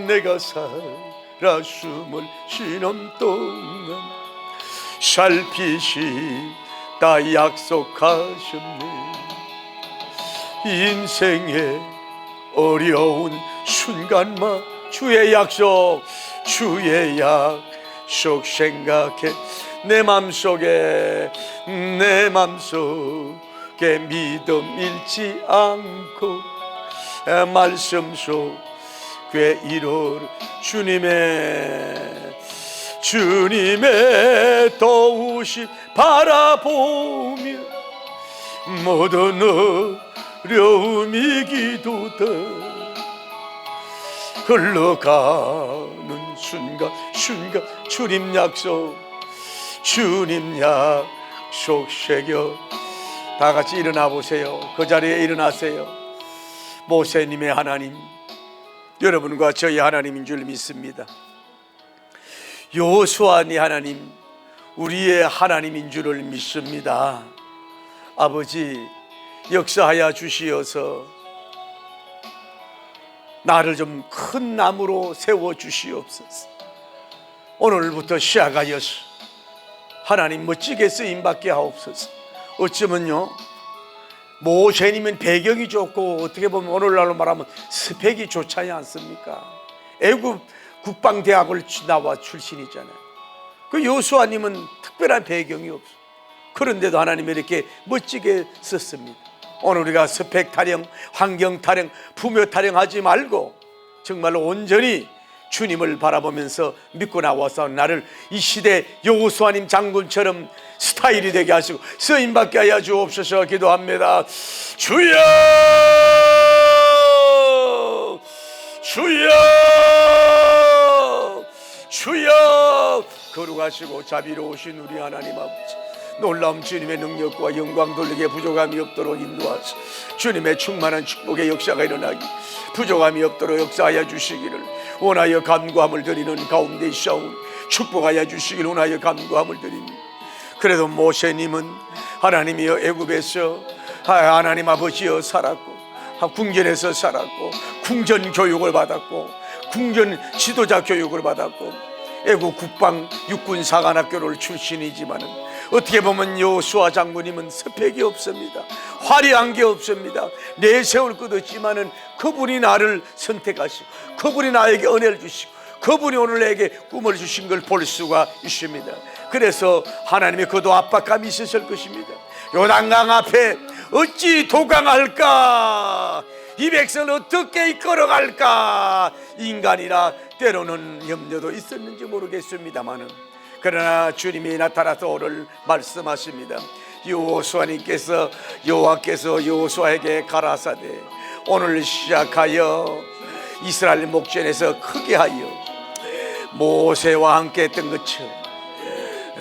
내가 살아 숨을 쉬는 동안 살피시다 약속하셨네. 인생의 어려운 순간만 주의 약속 생각해 내 맘속에 믿음 잃지 않고 말씀 속에 이룰 주님의 주님의 도우심 바라보며 모든 어려움이 기도다. 흘러가는 순간 주님 약속 새겨. 다 같이 일어나 보세요. 그 자리에 일어나세요. 모세님의 하나님, 여러분과 저희 하나님인 줄 믿습니다. 여호수아니 하나님, 우리의 하나님인 줄을 믿습니다. 아버지, 역사하여 주시어서 나를 좀 큰 나무로 세워 주시옵소서. 오늘부터 시작하여서 하나님 멋지게 쓰임받게 하옵소서. 어쩌면요, 모세님은 배경이 좋고 어떻게 보면 오늘날로 말하면 스펙이 좋지 않습니까? 애굽 국방대학을 나와 출신이잖아요. 그 여호수아님은 특별한 배경이 없어. 그런데도 하나님이 이렇게 멋지게 썼습니다. 오늘 우리가 스펙 타령, 환경 타령, 부묘 타령하지 말고 정말로 온전히 주님을 바라보면서 믿고 나와서 나를 이 시대 여호수아님 장군처럼 스타일이 되게 하시고 쓰임받게 하여 주옵소서. 기도합니다. 주여, 주여, 주여. 거룩하시고 자비로우신 우리 하나님 아버지, 놀라운 주님의 능력과 영광 돌리게 부족함이 없도록 인도하시, 주님의 충만한 축복의 역사가 일어나기, 부족함이 없도록 역사하여 주시기를 원하여 간구함을 드리는 가운데 있사오니 축복하여 주시기를 원하여 간구함을 드립니다. 그래도 모세님은 하나님이여 애굽에서 하나님 아버지여 살았고, 궁전에서 살았고, 궁전 교육을 받았고, 궁전 지도자 교육을 받았고, 애국 국방 육군 사관학교를 출신이지만은 어떻게 보면 여호수아 장군님은 스펙이 없습니다. 화려한 게 없습니다. 내세울 것 없지만은 그분이 나를 선택하시고, 그분이 나에게 은혜를 주시고, 그분이 오늘 내게 꿈을 주신 걸 볼 수가 있습니다. 그래서 하나님의 그도 압박감이 있었을 것입니다. 요단강 앞에 어찌 도강할까? 이 백성을 어떻게 이끌어갈까? 인간이라 때로는 염려도 있었는지 모르겠습니다만은, 그러나 주님이 나타나서 오늘 말씀하십니다. 여호수아님께서 여호와께서 여호수아에게 가라사대 오늘 시작하여 이스라엘 목전에서 크게 하여 모세와 함께 했던 것처럼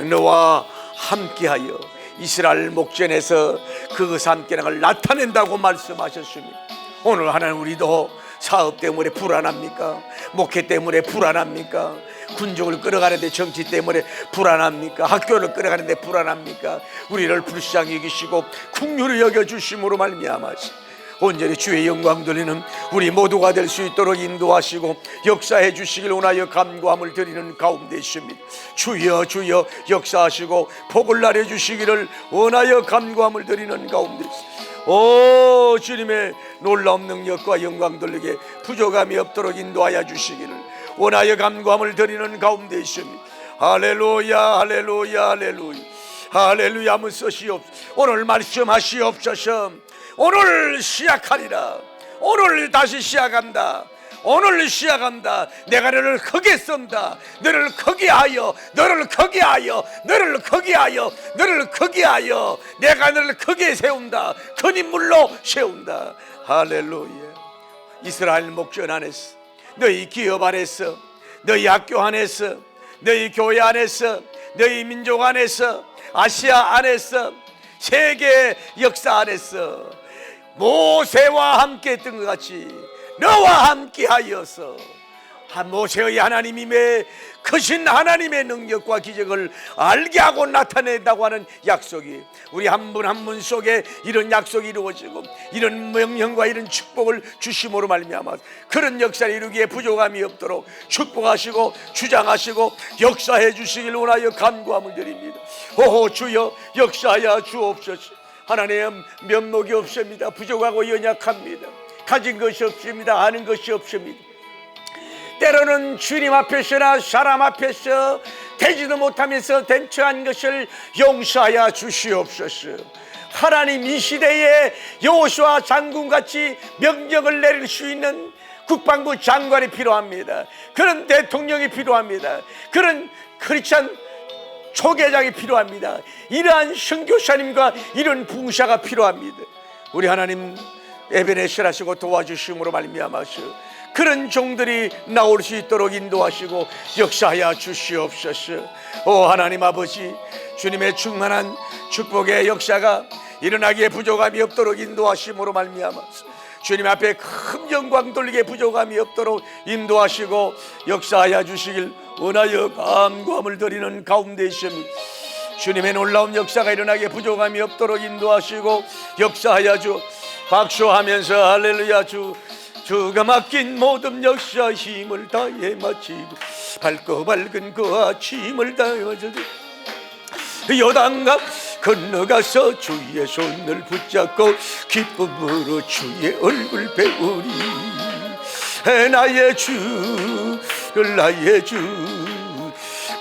너와 함께하여 이스라엘 목전에서 그 함께랑을 나타낸다고 말씀하셨습니다. 오늘 하나님, 우리도 사업 때문에 불안합니까? 목회 때문에 불안합니까? 군족을 끌어가는데 정치 때문에 불안합니까? 학교를 끌어가는데 불안합니까? 우리를 불쌍히 여기시고 긍휼히 여겨주심으로 말미암아서 온전히 주의 영광 돌리는 우리 모두가 될 수 있도록 인도하시고 역사해 주시길 원하여 간구함을 드리는 가운데 있습니다. 주여, 주여 역사하시고 복을 나려 주시기를 원하여 간구함을 드리는 가운데 있습니다. 오, 주님의 놀라운 능력과 영광 돌리게 부족함이 없도록 인도하여 주시기를 원하여 간구함을 드리는 가운데 있습니다. 할렐루야, 할렐루야, 할렐루야, 할렐루야. 한번 쓰시옵소서. 오늘 말씀하시옵소서. 오늘 시작하리라. 오늘 다시 시작한다. 오늘 시작한다. 내가 너를 크게 쏜다. 너를 크게 하여, 너를 크게 하여, 너를 크게 하여, 너를 크게 하여 내가 너를 크게 세운다. 큰 인물로 세운다. 할렐루야. 이스라엘 목전 안에서, 너희 기업 안에서, 너희 학교 안에서, 너희 교회 안에서, 너희 민족 안에서, 아시아 안에서, 세계 역사 안에서 모세와 함께 했던 것 같이 너와 함께 하여서 모세의 하나님임의 크신 하나님의 능력과 기적을 알게 하고 나타낸다고 하는 약속이 우리 한 분 한 분 속에 이런 약속이 이루어지고 이런 명령과 이런 축복을 주심으로 말미암아 그런 역사를 이루기에 부족함이 없도록 축복하시고 주장하시고 역사해 주시길 원하여 간구함을 드립니다. 오호, 주여 역사하여 주옵소서. 하나님, 면목이 없습니다. 부족하고 연약합니다. 가진 것이 없습니다. 아는 것이 없습니다. 때로는 주님 앞에서나 사람 앞에서 되지도 못하면서 된 것을 용서하여 주시옵소서. 하나님, 이 시대에 여호수아 장군같이 명령을 내릴 수 있는 국방부 장관이 필요합니다. 그런 대통령이 필요합니다. 그런 크리스찬 초계장이 필요합니다. 이러한 선교사님과 이런 붕샤가 필요합니다. 우리 하나님 에베네셀 하시고 도와주심으로 말미암아서 그런 종들이 나올 수 있도록 인도하시고 역사하여 주시옵소서. 오 하나님 아버지, 주님의 충만한 축복의 역사가 일어나기에 부족함이 없도록 인도하심으로 말미암아서 주님 앞에 큰 영광 돌리게 부족함이 없도록 인도하시고 역사하여 주시길 원하여 감사함을 드리는 가운데 있습니다. 주님의 놀라운 역사가 일어나기에 부족함이 없도록 인도하시고 역사하여 주. 박수하면서 할렐루야. 주가 맡긴 모든 역사 힘을 다해 마치고 밝고 밝은 그 아침을 다해 마치고 요단강 건너가서 주의 손을 붙잡고 기쁨으로 주의 얼굴 배우리. 나의 주를 나의 주,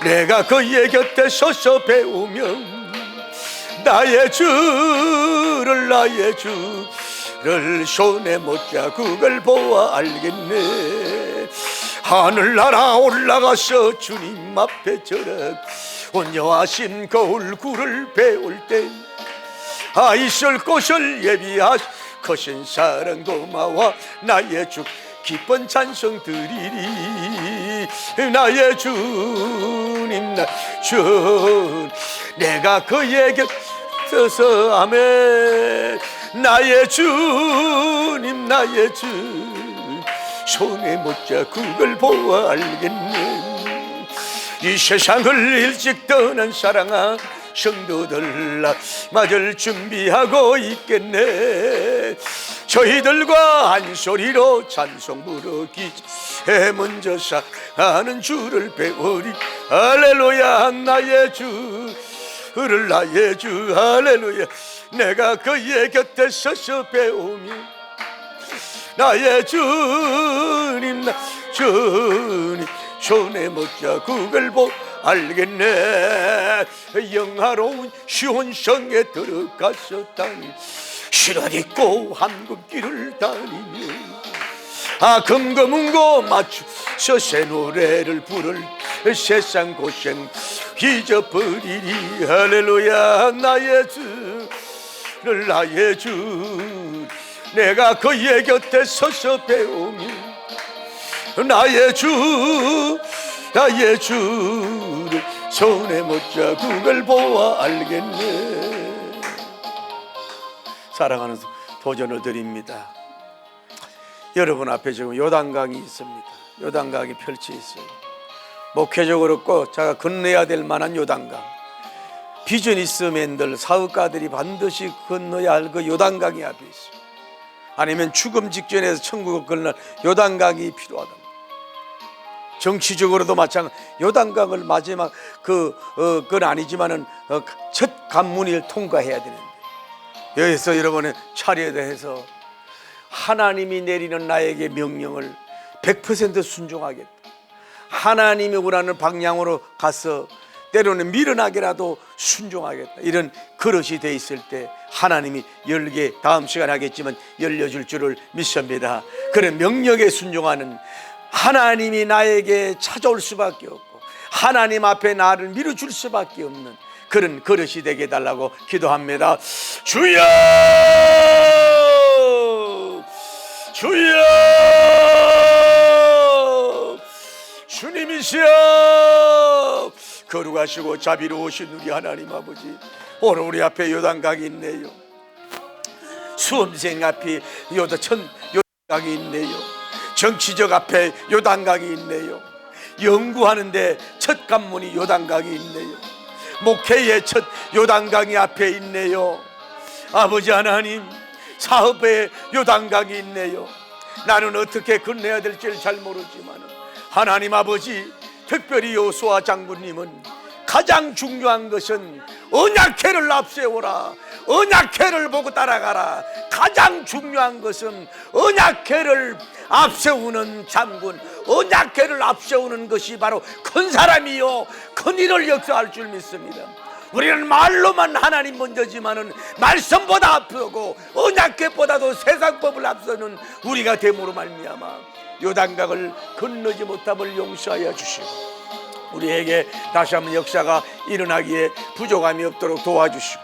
내가 그의 곁에 서서 배우며 나의 주를 나의 주를 손에 못 자국을 보아 알겠네. 하늘나라 올라가서 주님 앞에 절하 온유하신 그 얼굴을 배울 때 있을 곳을 예비하시 거신 사랑 고마워 나의 주 기쁜 찬송 드리리. 나의 주님 나 주, 내가 그의 곁에서 아멘. 나의 주님 나의 주 손에 못 자국을 보아 알겠네. 이 세상을 일찍 떠난 사랑아 성도들 맞을 준비하고 있겠네. 저희들과 한 소리로 찬송 부르기 먼저 사랑하는 주를 배우리. 할렐루야. 나의 주를 나의 주 할렐루야. 내가 그의 곁에 서서 배우며 나의 주님 나 주님 손에 못 자국을 보 알겠네. 영화로운 시온성에 들어가서 다니 실옷 입고 한국길을 다니며 금금은고 맞춰서 새 노래를 부를 세상 고생 잊어버리리. 할렐루야. 나의 주를 나의 주, 내가 그의 곁에 서서 배우며 나의 주 나의 주를 손에 못 자국을 보아 알겠네. 사랑하는 도전을 드립니다. 여러분 앞에 지금 요단강이 있습니다. 요단강이 펼쳐 있어요. 목회적으로 꼭 제가 건너야 될 만한 요단강, 비즈니스맨들 사업가들이 반드시 건너야 할 그 요단강이 앞에 있어요. 아니면 죽음 직전에서 천국을 건널 요단강이 필요하다. 정치적으로도 마찬가지. 요단강을 마지막 그건 아니지만은 첫 관문을 통과해야 되는데, 여기서 여러분의 차례에 대해서 하나님이 내리는 나에게 명령을 100% 순종하겠다. 하나님이 원하는 방향으로 가서 때로는 미련하게라도 순종하겠다. 이런 그릇이 돼 있을 때 하나님이 열게, 다음 시간에 하겠지만 열려줄 줄을 믿습니다. 그런 명령에 순종하는, 하나님이 나에게 찾아올 수밖에 없고 하나님 앞에 나를 밀어줄 수밖에 없는 그런 그릇이 되게 해달라고 기도합니다. 주여 주여 주님이시여 거룩하시고 자비로우신 우리 하나님 아버지, 오늘 우리 앞에 요단강이 있네요. 수험생 앞에 요단강이 있네요. 정치적 앞에 요단강이 있네요. 연구하는데 첫 관문이 요단강이 있네요. 목회의 첫 요단강이 앞에 있네요. 아버지 하나님, 사업에 요단강이 있네요. 나는 어떻게 건너야 될지를 잘 모르지만 하나님 아버지, 특별히 여호수아 장군님은 가장 중요한 것은 언약궤를 앞세워라, 언약궤를 보고 따라가라. 가장 중요한 것은 언약궤를 앞세우는 장군, 언약궤를 앞세우는 것이 바로 큰 사람이요 큰 일을 역사할 줄 믿습니다. 우리는 말로만 하나님 먼저지만은 말씀보다 앞서고 언약궤보다도 세상법을 앞서는 우리가 됨으로 말미암아 요단강을 건너지 못함을 용서하여 주시고 우리에게 다시 한번 역사가 일어나기에 부족함이 없도록 도와주시고